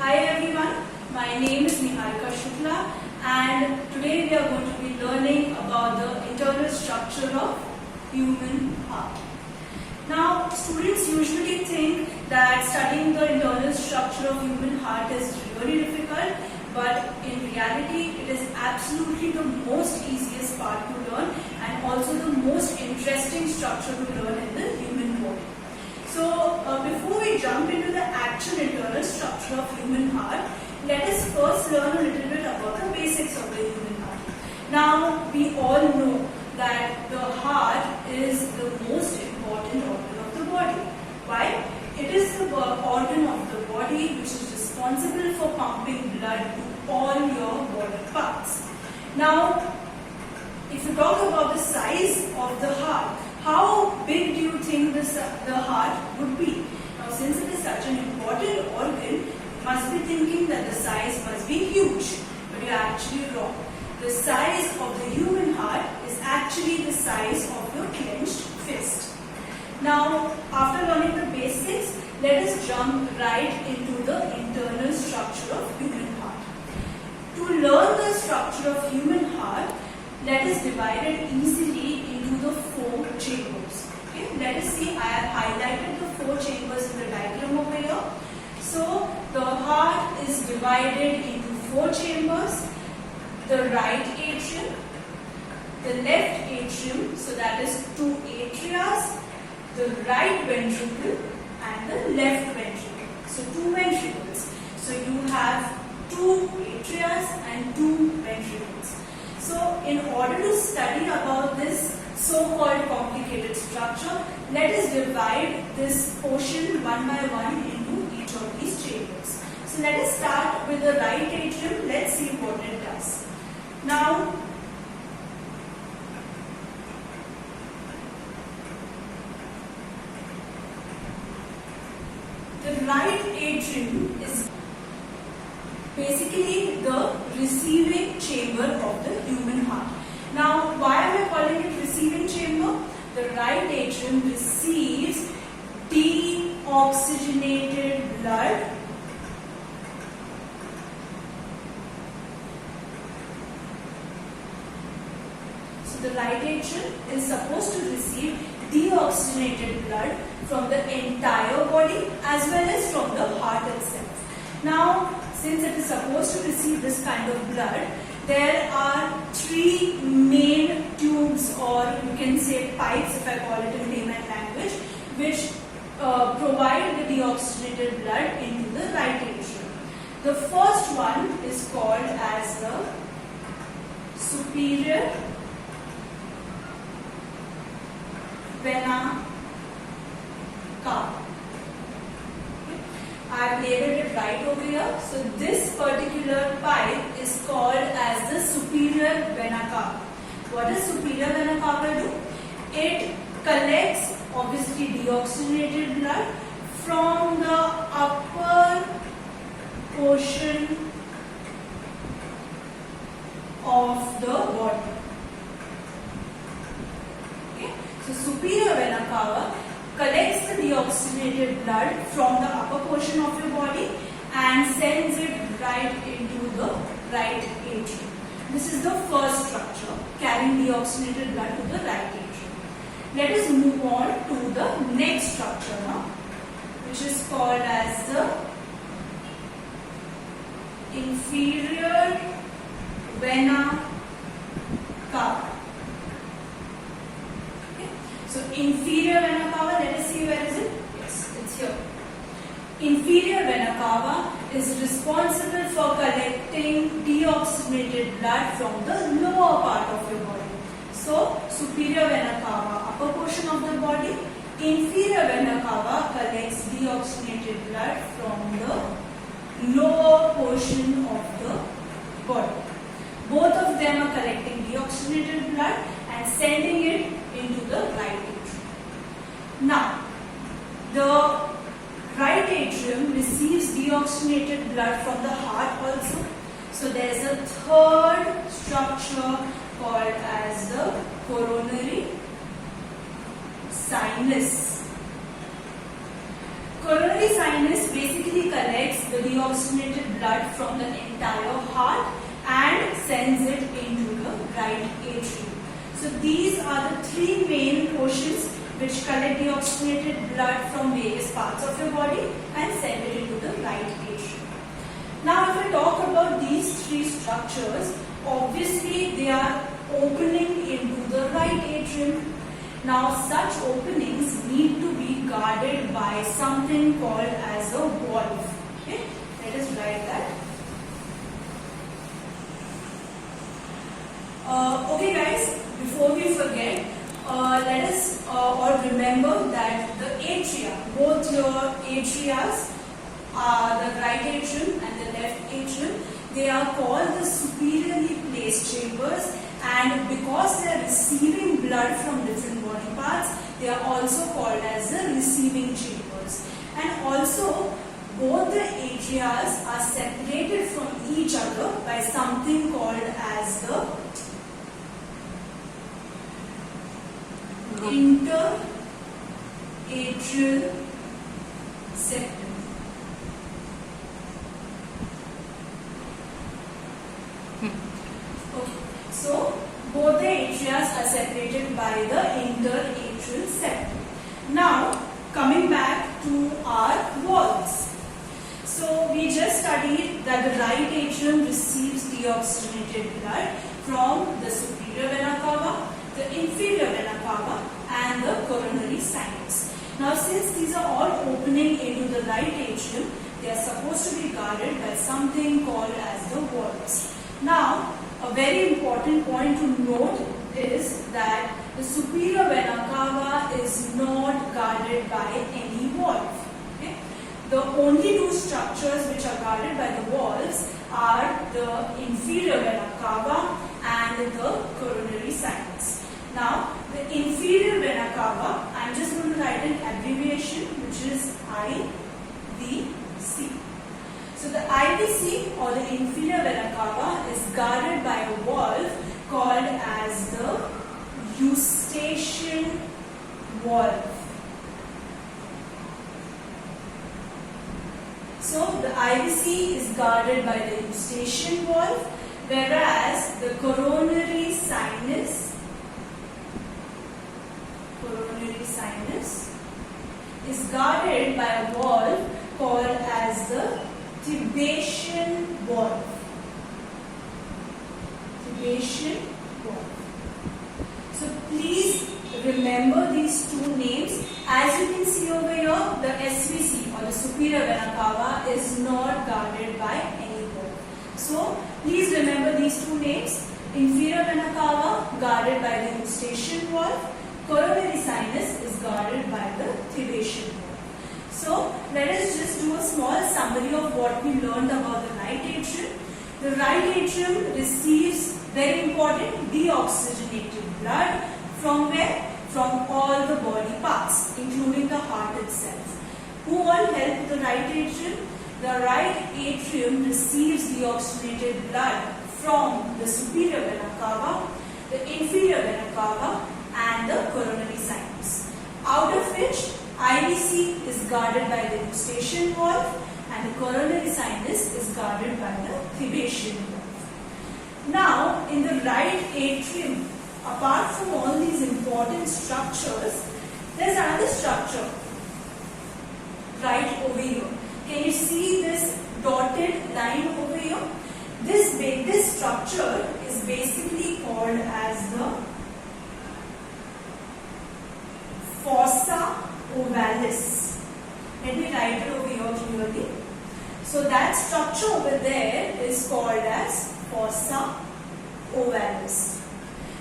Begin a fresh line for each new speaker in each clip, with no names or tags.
Hi everyone, my name is Niharika Shukla and today we are going to be learning about the internal structure of human heart. Now students usually think that studying the internal structure of human heart is really difficult, but in reality it is absolutely the most easiest part to learn and also the most interesting structure to learn in the human body. So before we jump into the actual internal structure of human heart, let us first learn a little bit about the basics of the human heart. Now we all know that the heart is the most important organ of the body. Why? It is the organ of the body which is responsible for pumping blood to all your body parts. Now, if you talk about the size of the heart, how big do you think the heart would be? Now, since it is such an important organ, you must be thinking that the size must be huge, but you are actually wrong. The size of the human heart is actually the size of your clenched fist. Now, after learning the basics, let us jump right into the internal structure of human heart. To learn the structure of human heart, let us divide it easily into the 4 chambers. Okay? Let us see, I have highlighted the 4 chambers in the diagram over here. So, the heart is divided into 4 chambers. The right atrium, the left atrium, so that is 2 atrias, the right ventricle and the left ventricle. So, 2 ventricles. So, you have 2 atrias and 2 ventricles. So, in order to study about this so-called complicated structure, let us divide this portion one by one into each of these chambers. So, let us start with the right atrium. Let's see what it does. Now, the right atrium is basically the receiving chamber of the human heart. Now, why am I calling it receiving chamber? The right atrium receives deoxygenated blood so the right atrium is supposed to receive deoxygenated blood from the entire body as well as from the heart itself. Now, since it is supposed to receive this kind of blood, there are 3 main tubes, or you can say pipes if I call it in layman language, which provide the deoxygenated blood into the right atrium. The first one is called as the superior vena cava. I have labeled it right over here. So this particular pipe is called as the superior vena cava. What does superior vena cava do? It collects obviously deoxygenated blood from the upper portion of the body. Okay? So superior vena cava collects the deoxygenated blood from the upper portion of your body and sends it right into the right atrium. This is the first structure, carrying deoxygenated blood to the right atrium. Let us move on to the next structure now, which is called as the inferior vena cava. So, inferior vena cava, let us see where is it? Yes, it's here. Inferior vena cava is responsible for collecting deoxygenated blood from the lower part of your body. So, superior vena cava, upper portion of the body. Inferior vena cava collects deoxygenated blood from the lower portion of the body. Both of them are collecting deoxygenated blood and sending it into the right atrium. Now, the right atrium receives deoxygenated blood from the heart also. So, there is a third structure called as the coronary sinus. Coronary sinus basically collects the deoxygenated deoxygenated blood from the entire heart and sends it into the right atrium. So these are the three main portions which collect deoxygenated blood from various parts of your body and send it into the right atrium. Now if I talk about these three structures, obviously they are opening into the right atrium. Now such openings need to be guarded by something called as a valve. Okay, let us write that. Okay guys, before we forget, let us all remember that the atria, both your atrias, the right atrium and the left atrium, they are called the superiorly placed chambers, and because they are receiving blood from different body parts, they are also called as the receiving chambers. And also both the atrias are separated from each other by something called as the interatrial septum. Okay, so both the atrias are separated by the interatrial septum. Now coming back to our valves. So we just studied that the right atrium receives deoxygenated blood from the superior vena cava, the inferior vena cava and the coronary sinus. Now since these are all opening into the right atrium, they are supposed to be guarded by something called as the valves. Now a very important point to note is that the superior vena cava is not guarded by any valve. Okay? The only two structures which are guarded by the valves are the inferior vena cava and the coronary sinus. Now, the inferior vena cava, I am just going to write an abbreviation which is IVC. So, the IVC or the inferior vena cava is guarded by a valve called as the Eustachian valve. So, the IVC is guarded by the Eustachian valve, whereas the coronary sinus is guarded by a valve called as the Tibacean valve. Tibacean valve. So please remember these two names. As you can see over here, the SVC or the superior vena cava is not guarded by any valve. So please remember these two names. Inferior vena cava guarded by the Eustachian valve. Coronary sinus is guarded by the Tibacean valve. So let us just do a small summary of what we learned about the right atrium. The right atrium receives, very important, deoxygenated blood from where? From all the body parts, including the heart itself. Who all help the right atrium? The right atrium receives deoxygenated blood from the superior vena cava, the inferior vena cava and the coronary sinus, out of which IVC is guarded by the Eustachian valve and the coronary sinus is guarded by the Tibacean valve. Now, in the right atrium, apart from all these important structures, there is another structure right over here. Can you see this dotted line over here? This structure is basically called as the fossa ovalis. Let me write it over here clearly. So that structure over there is called as fossa ovalis.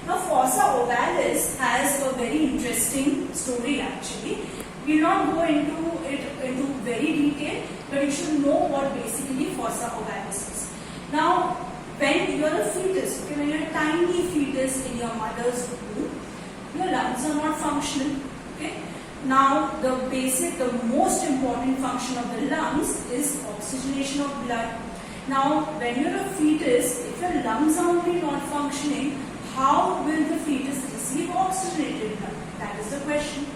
Now fossa ovalis has a very interesting story actually. We will not go into it into very detail, but you should know what basically fossa ovalis is. Now when you are a fetus, okay, when you are a tiny fetus in your mother's womb, your lungs are not functional. Okay. Now the most important function of the lungs is oxygenation of blood. Now when you are a fetus, if your lungs are only not functioning, how will the fetus receive oxygenated blood? That is the question.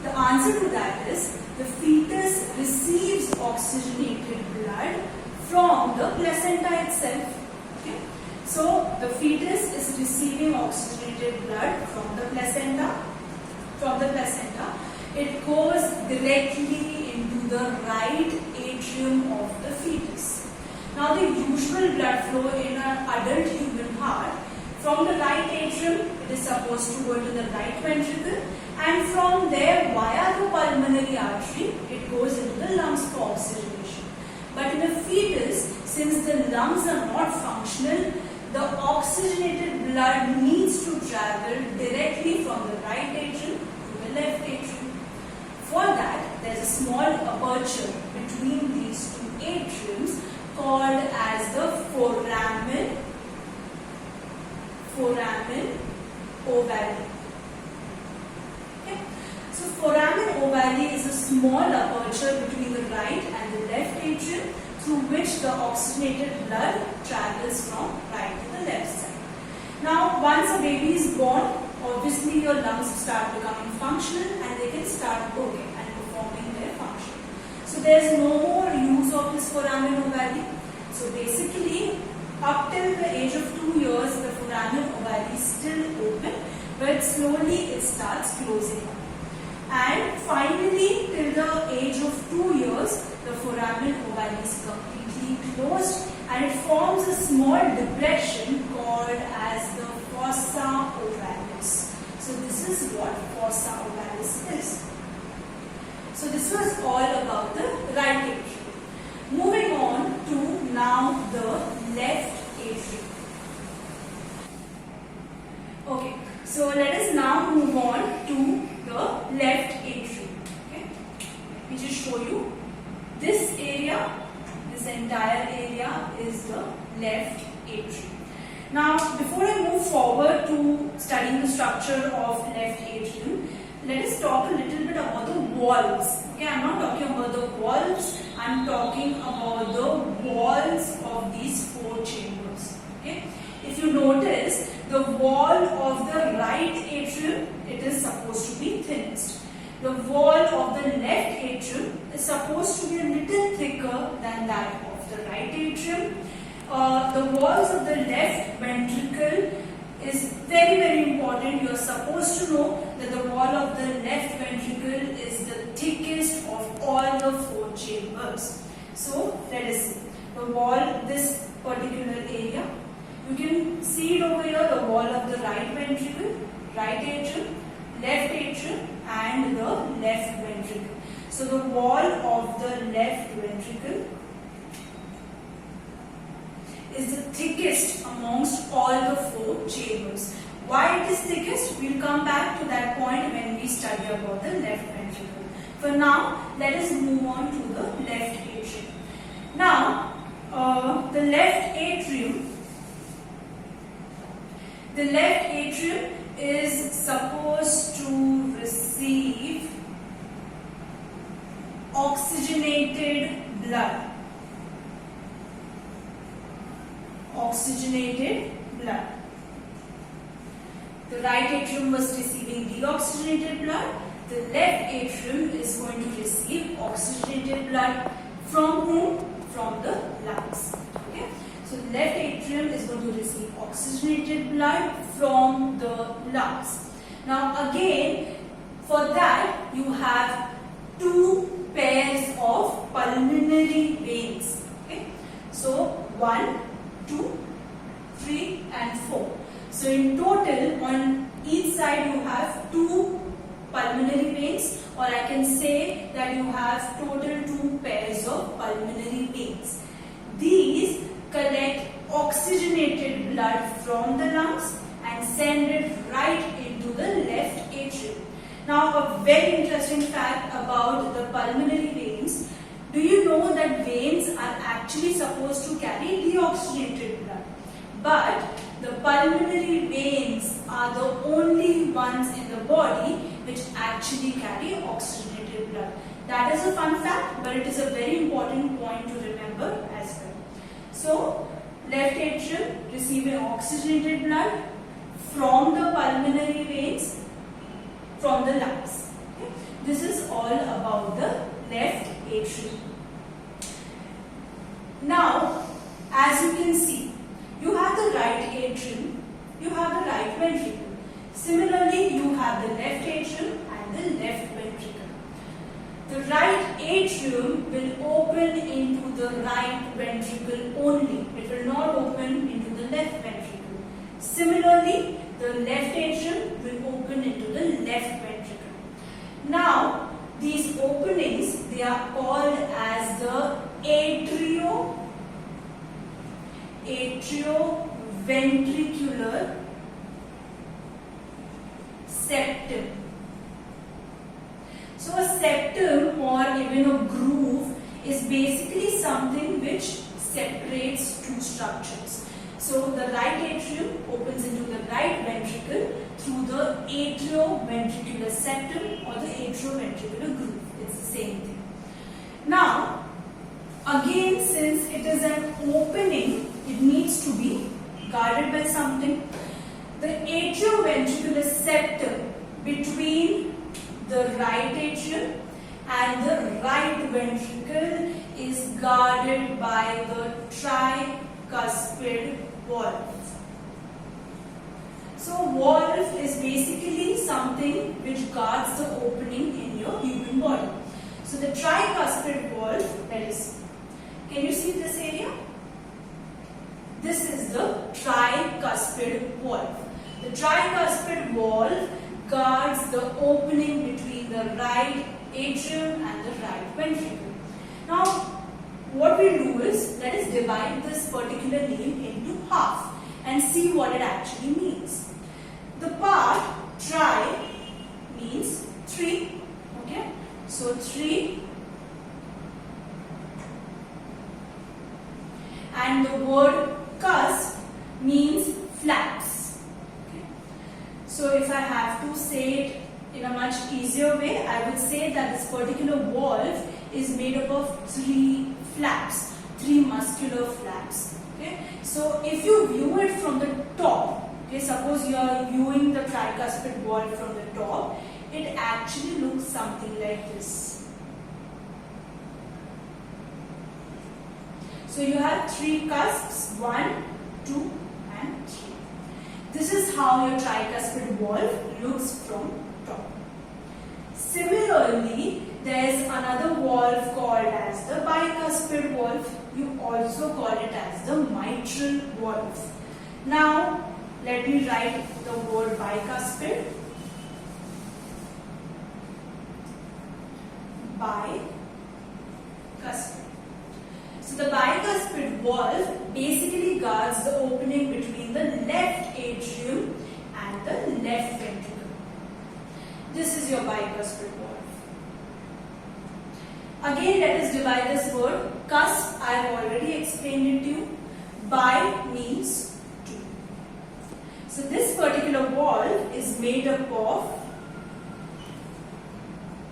The answer to that is the fetus receives oxygenated blood from the placenta itself. Okay? So the fetus is receiving oxygenated blood from the placenta. It goes directly into the right atrium of the fetus. Now the usual blood flow in an adult human heart, from the right atrium it is supposed to go to the right ventricle, and from there via the pulmonary artery it goes into the lungs for oxygenation. But in a fetus, since the lungs are not functional, the oxygenated blood needs to travel directly from the right atrium to the left atrium. For that, there is a small aperture between these two atriums called as the foramen ovale. Okay? So foramen ovale is a small aperture between the right and the left atrium through which the oxygenated blood travels from right to the left side. Now, once a baby is born, obviously your lungs start becoming functional and they can start working and performing their function. So there is no more use of this foramen ovale. So basically, up till the age of 2 years, the foramen ovale is still open, but slowly it starts closing up. And finally, till the age of 2 years, the foramen ovale is completely closed and it forms a small depression called as the fossa ovalis. So this is what fossa ovalis is. So this was all about the right atrium. Moving on to now the left atrium. Okay, so let us now move on to the left atrium. Okay, let me just show you. This area, this entire area is the left atrium. Now, before I move forward to studying the structure of left atrium, let us talk a little bit about the walls. Okay, I'm not talking about the walls, I'm talking about the walls of these four chambers. Okay, if you notice, the wall of the right atrium, it is supposed to be thinnest. The wall of the left atrium is supposed to be a little thicker than that of the right atrium. The walls of the left ventricle is very, very important. You are supposed to know that the wall of the left ventricle is the thickest of all the four chambers. So let us see the wall, this particular area. You can see it over here, the wall of the right ventricle, right atrium, left atrium and the left ventricle. So the wall of the left ventricle is the thickest amongst all the four chambers. Why it is thickest? We will come back to that point when we study about the left ventricle. For now, let us move on to the left atrium. Now, the left atrium is supposed to receive oxygenated blood. The right atrium was receiving deoxygenated blood. The left atrium is going to receive oxygenated blood from whom? From the lungs. Okay? So the left atrium is going to receive oxygenated blood from the lungs. Now again, for that you have two pairs of pulmonary veins. Okay? So 1, 2, 3 and 4. So in total on each side you have two pulmonary veins, or I can say that you have total two pairs of pulmonary veins. These collect oxygenated blood from the lungs and send it right into the left atrium. Now a very interesting fact about the pulmonary veins. Do you know that veins are actually supposed to carry deoxygenated blood? But the pulmonary veins are the only ones in the body which actually carry oxygenated blood. That is a fun fact, but it is a very important point to remember as well. So, left atrium receiving oxygenated blood from the pulmonary veins from the lungs. Okay? This is all about the left atrium. Now, as you can see, you have the right atrium, you have the right ventricle. Similarly, you have the left atrium and the left ventricle. The right atrium will open into the right ventricle only. It will not open into the left ventricle. Similarly, the left atrium will open into the left ventricle. Now, these openings, they are called as the atrioventricular septum. So a septum or even a groove is basically something which separates two structures. So the right atrium opens into the right ventricle through the atrioventricular septum or the atrioventricular groove. It's the same thing. Now, again, since it is an opening, it needs to be guarded by something. The atrioventricular septum between the right atrium and the right ventricle is guarded by the tricuspid valve. So valve is basically something which guards the opening in your human body. So the tricuspid valve, that is, can you see this area? This is the tricuspid valve. The tricuspid valve guards the opening between the right atrium and the right ventricle. Now, what we do is, let us divide this particular name into half and see what it actually means. The part tri means 3, okay? So 3, and the word cusp means flaps. Okay? So if I have to say it in a much easier way, I would say that this particular valve is made up of 3 flaps, 3 muscular flaps. Okay? So if you view it from the top, okay, suppose you are viewing the tricuspid valve from the top, it actually looks something like this. So you have 3 cusps, 1, 2 and 3. This is how your tricuspid valve looks from top. Similarly, there is another valve called as the bicuspid valve. You also call it as the mitral valve. Now, let me write the word bicuspid. Bicuspid. So the bicuspid valve basically guards the opening between the left atrium and the left ventricle. This is your bicuspid valve. Again, let us divide this word. Cusp, I have already explained it to you. Bi means 2. So this particular valve is made up of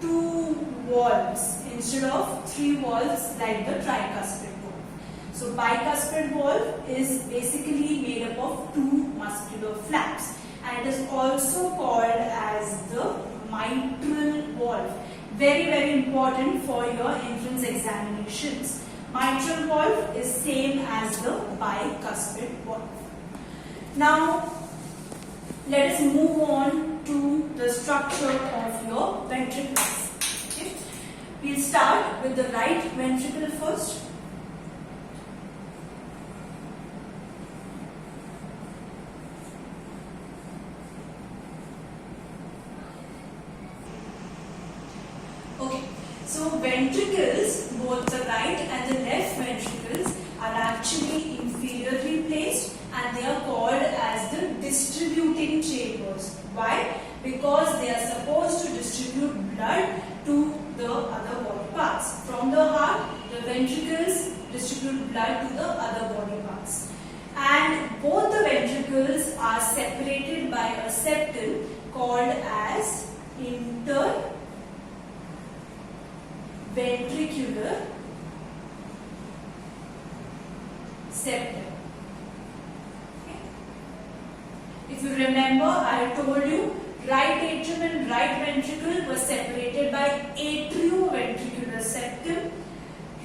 2 valves instead of 3 valves like the tricuspid valve. So bicuspid valve is basically made up of 2 muscular flaps, and it is also called as the mitral valve. Very, very important for your entrance examinations. Mitral valve is same as the bicuspid valve. Now, let us move on to the structure of your ventricles. Okay? We'll start with the right ventricle first. Okay, so ventricles, both the right and the left ventricles, are actually inferiorly placed, and they are called as the distributing chambers. Why? Because they are supposed to distribute blood to the other body parts. From the heart, the ventricles distribute blood to the other body parts. And both the ventricles are separated by a septum called as interventricular septum. Okay. If you remember, I told you Right atrium and right ventricle were separated by atrioventricular septum.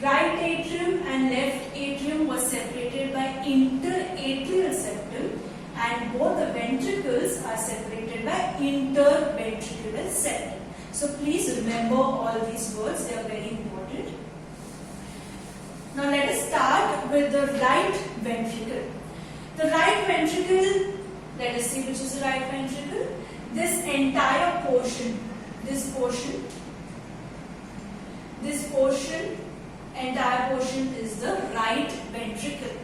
Right atrium and left atrium were separated by interatrial septum, and both the ventricles are separated by interventricular septum. So please remember all these words, they are very important. Now let us start with the right ventricle. The right ventricle, let us see which is the right ventricle. This entire portion, entire portion is the right ventricle.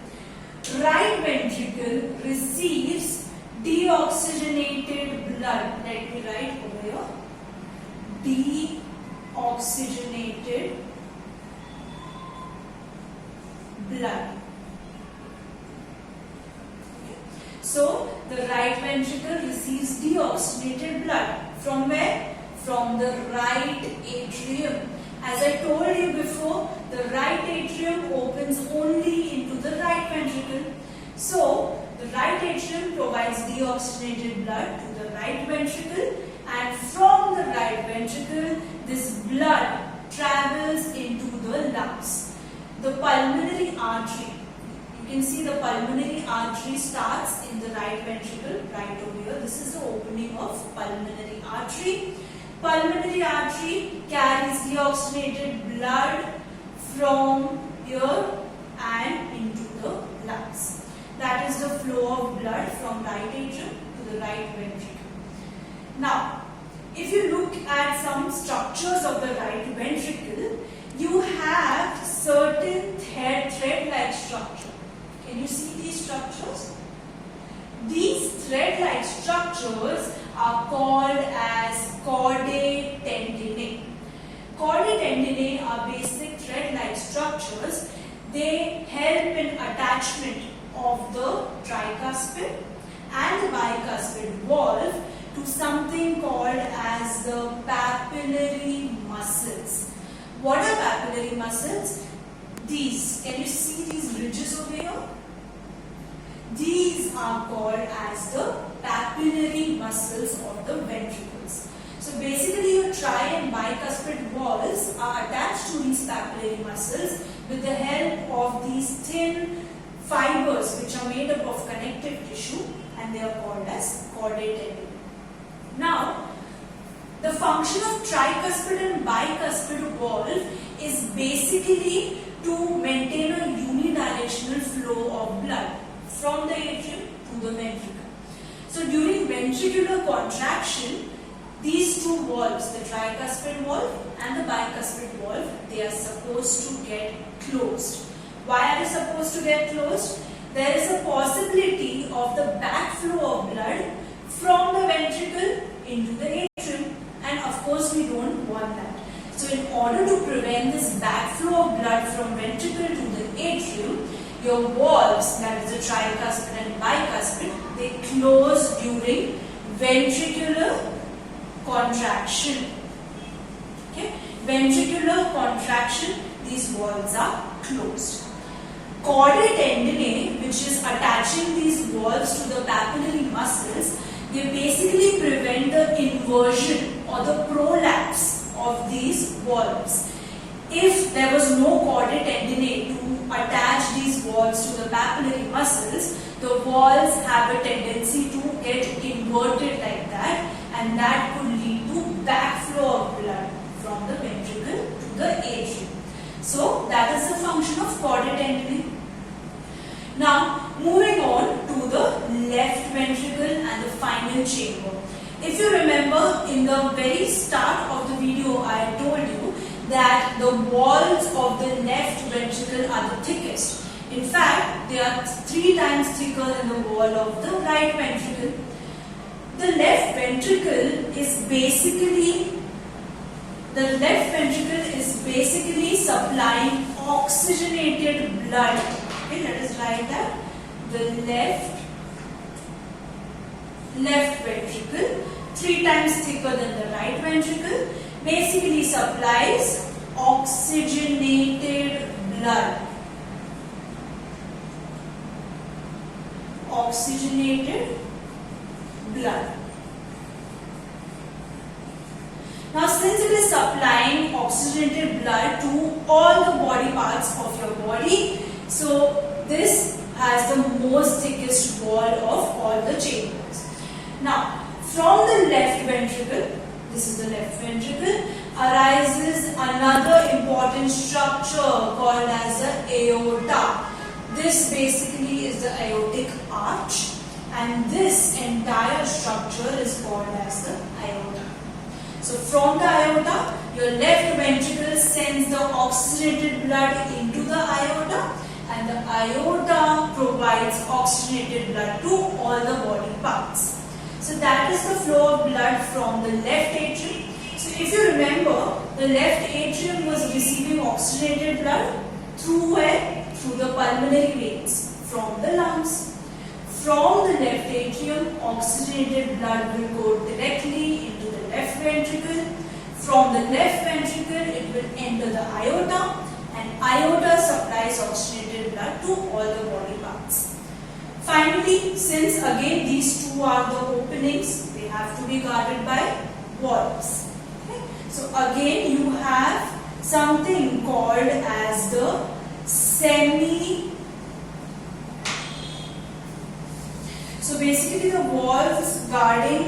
Right ventricle receives deoxygenated blood. Let me write over here. Deoxygenated blood. So, the right ventricle receives deoxygenated blood. From where? From the right atrium. As I told you before, the right atrium opens only into the right ventricle. So, the right atrium provides deoxygenated blood to the right ventricle, and from the right ventricle, this blood travels into the lungs. The pulmonary artery. You can see the pulmonary artery starts in the right ventricle, right over here. This is the opening of pulmonary artery. Pulmonary artery carries deoxygenated blood from here and into the lungs. That is the flow of blood from right atrium to the right ventricle. Now, if you look at some structures of the right ventricle, you have certain thread-like structure. Can you see these structures? These thread-like structures are called as chordae tendineae. Chordae tendineae are basic thread-like structures. They help in attachment of the tricuspid and the bicuspid valve to something called as the papillary muscles. What are papillary muscles? These, can you see these ridges over here? These are called as the papillary muscles of the ventricles. So basically your tri and bicuspid valves are attached to these papillary muscles with the help of these thin fibers which are made up of connective tissue, and they are called as chordae tendineae. Now, the function of tricuspid and bicuspid valve is basically to maintain a unidirectional flow of blood from the atrium to the ventricle. So during ventricular contraction, these two valves, the tricuspid valve and the bicuspid valve, they are supposed to get closed. Why are they supposed to get closed? There is a possibility of the backflow of blood from the ventricle into the atrium, and of course we don't want that. So in order to prevent this backflow of blood from ventricle to the atrium, your valves, that is the tricuspid and bicuspid, they close during ventricular contraction. Okay? Ventricular contraction, these valves are closed. Chordae tendineae, which is attaching these valves to the papillary muscles, they basically prevent the inversion or the prolapse of these valves. If there was no chordae tendineae to attach these valves to the papillary muscles, the valves have a tendency to get inverted like that, and that could lead to backflow of blood from the ventricle to the atrium. So that is the function of chordae tendineae. Now moving on to the left ventricle and the final chamber. If you remember, in the very start of the video I told you that the walls of the left ventricle are the thickest. In fact, they are 3 times thicker than the wall of the right ventricle. The left ventricle is basically supplying oxygenated blood. Okay, let us write that. The left ventricle, 3 times thicker than the right ventricle, basically supplies oxygenated blood. Oxygenated blood. oxygenated blood to all the body parts of your body. So this has the most thickest wall of all the chambers. Now, from the left ventricle, this is the left ventricle, arises another important structure called as the aorta. This basically is the aortic arch, and this entire structure is called as the aorta. So from the aorta, your left ventricle sends the oxygenated blood into the aorta, and the aorta provides oxygenated blood to all the body parts. So that is the flow of blood from the left atrium. So if you remember, the left atrium was receiving oxygenated blood through where? Through the pulmonary veins, from the lungs. From the left atrium, oxygenated blood will go directly into the left ventricle. From the left ventricle, it will enter the aorta, and aorta supplies oxygenated blood to all the body parts. Finally, since again these two are the openings, they have to be guarded by valves. Okay? So again you have something called as the So basically the valves guarding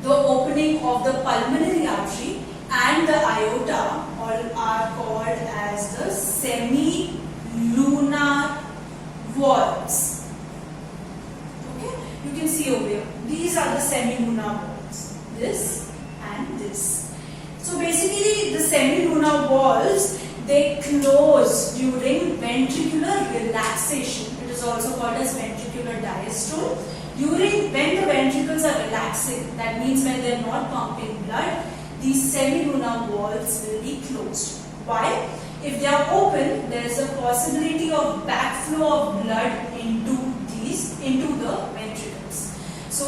the opening of the pulmonary artery and the aorta all are called as the semi-lunar valves. Okay, you can see over here. These are the semi-lunar valves. This and this. So basically, the semi-lunar valves, they close during ventricular relaxation. It is also called as ventricular diastole. When the ventricles are relaxing, that means when they are not pumping blood, these semi-lunar valves will be closed. Why? If they are open, there is a possibility of backflow of blood into the ventricles. So,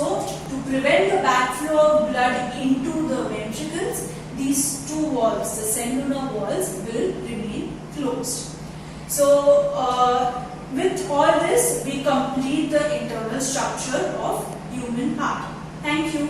to prevent the backflow of blood into the ventricles, these two valves, the semi-lunar valves, will remain closed. So, with all this, we complete the internal structure of human heart. Thank you.